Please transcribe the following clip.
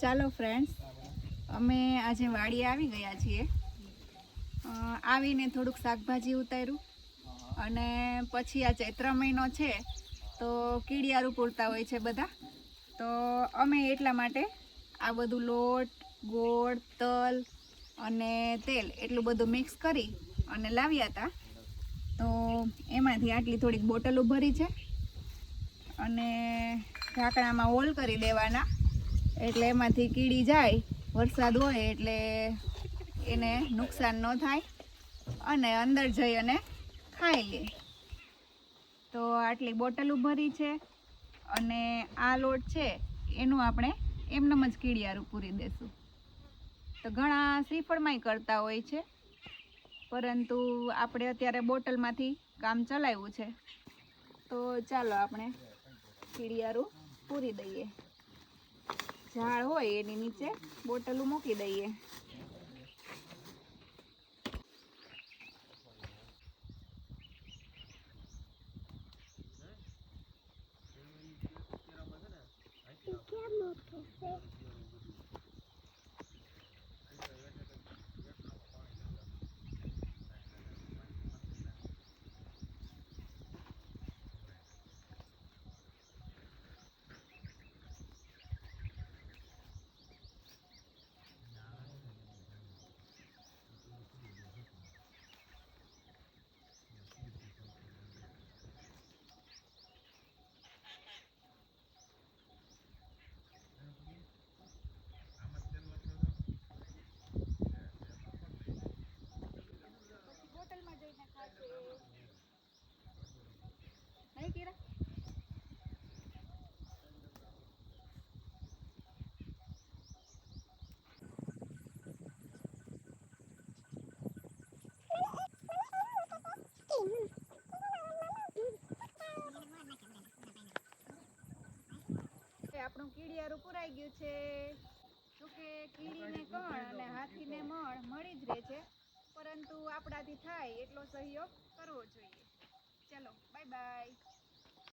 ચાલો ફ્રેન્ડ્સ, અમે આજે વાડી આવી ગયા છીએ. આવીને થોડુંક શાકભાજી ઉતાર્યું અને પછી આ ચૈત્ર મહિનો છે તો કીડિયારું પૂરતા હોય છે બધા. તો અમે એટલા માટે આ બધું લોટ, ગોળ, તલ અને તેલ એટલું બધું મિક્સ કરી અને લાવ્યા હતા. તો એમાંથી આટલી થોડીક બોટલો ભરી છે અને ઢાંકણામાં હોલ કરી દેવાના, એટલે એમાંથી કીડી જાય. વરસાદ હોય એટલે એને નુકસાન ન થાય અને અંદર જઈ અને ખાઈ લે. તો આટલી બોટલો ભરી છે અને આ લોટ છે એનું આપણે એમનેમ જ કીડિયારું પૂરી દેશું. તો ઘણા શ્રીફળમાંય કરતા હોય છે, પરંતુ આપણે અત્યારે બોટલમાંથી કામ ચલાવ્યું છે. તો ચાલો આપણે કીડિયારું પૂરી દઈએ. ઝાડ હોય એની નીચે બોટલું મૂકી દઈએ. બોટલમાં જઈને ખાશે નહીં કીરા? આપણું કીડિયારું પુરાઈ ગયું છે. તો કે કીડીને કણ અને હાથીને મણ મળી જ રહે છે, પરંતુ આપણાથી થાય એટલો સહયોગ કરવો જોઈએ. ચલો, બાય બાય.